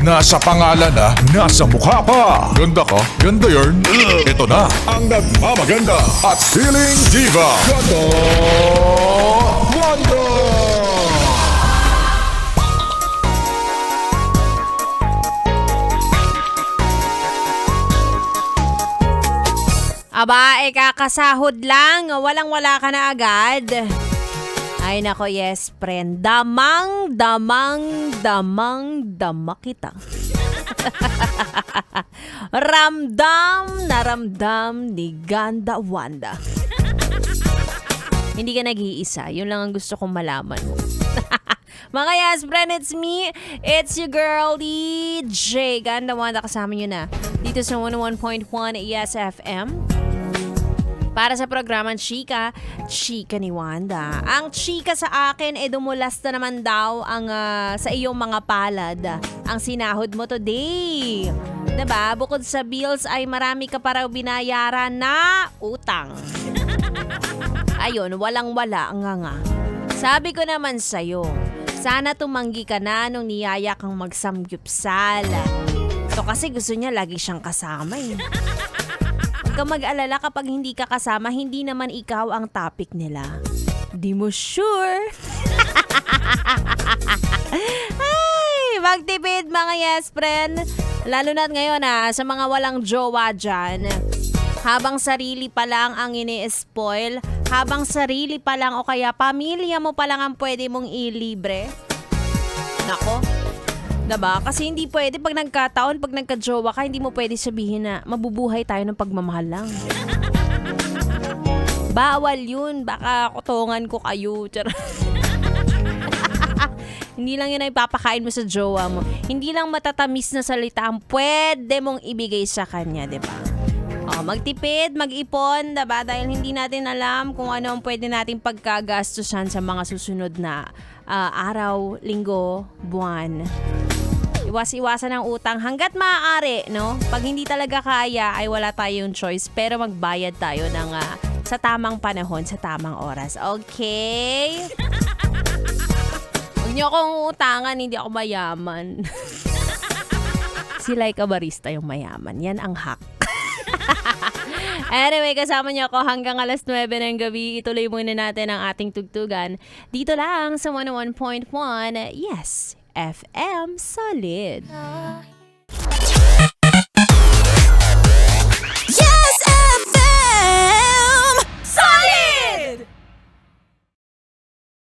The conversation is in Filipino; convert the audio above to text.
Nasa pangalan na, nasa mukha pa. Ganda ka, ganda yarn. Ito na ang nagmamaganda at feeling diva. Ganda Wanda! Aba, kakasahod lang. Walang-wala ka na agad. Ay nako, yes, friend. Damang dama kita. Ramdam na ramdam ni Ganda Wanda. Hindi ka nag-iisa. Yun lang ang gusto kong malaman mo. Mga yes, friend, it's me. It's your girl, DJ Ganda Wanda. Kasama nyo na dito sa 101.1 ESFM. Para sa programang Chika ni Wanda. Ang chika sa akin, dumulas na naman daw ang sa iyong mga palad. Ang sinahod mo today. Diba? Bukod sa bills ay marami ka para binayaran na utang. Ayun, walang-wala nga. Sabi ko naman sa'yo, sana tumanggi ka na nung niyaya kang magsamgyupsal. So kasi gusto niya lagi siyang kasama eh. Huwag kang mag-alala kapag hindi ka kasama, hindi naman ikaw ang topic nila. Di mo sure? Ay, magtipid mga yes friend. Lalo na ngayon sa mga walang jowa dyan. Habang sarili pa lang ang ini-spoil, habang sarili pa lang o kaya pamilya mo pa lang ang pwede mong ilibre. Nako. Diba? Kasi hindi pwede pag nagkataon, pag nagka-jowa ka, hindi mo pwede sabihin na mabubuhay tayo ng pagmamahal lang. Bawal yun. Baka kutungan ko kayo. Hindi lang yun ay papakain mo sa jowa mo. Hindi lang matatamis na salita ang pwede mong ibigay sa kanya, diba? Magtipid, mag-ipon, diba? Dahil hindi natin alam kung ano ang pwede nating pagkagastusan sa mga susunod na araw, linggo, buwan. Iwas-iwasan ang utang hanggat maaari, no? Pag hindi talaga kaya, ay wala tayong choice. Pero magbayad tayo ng sa tamang panahon, sa tamang oras. Okay? Huwag niyo akong utangan, hindi ako mayaman. Si Laika Barista yung mayaman. Yan ang hack. Anyway, kasama niyo ako hanggang alas 9 ng gabi. Ituloy muna natin ang ating tugtugan. Dito lang sa 101.1. Yes, FM Solid.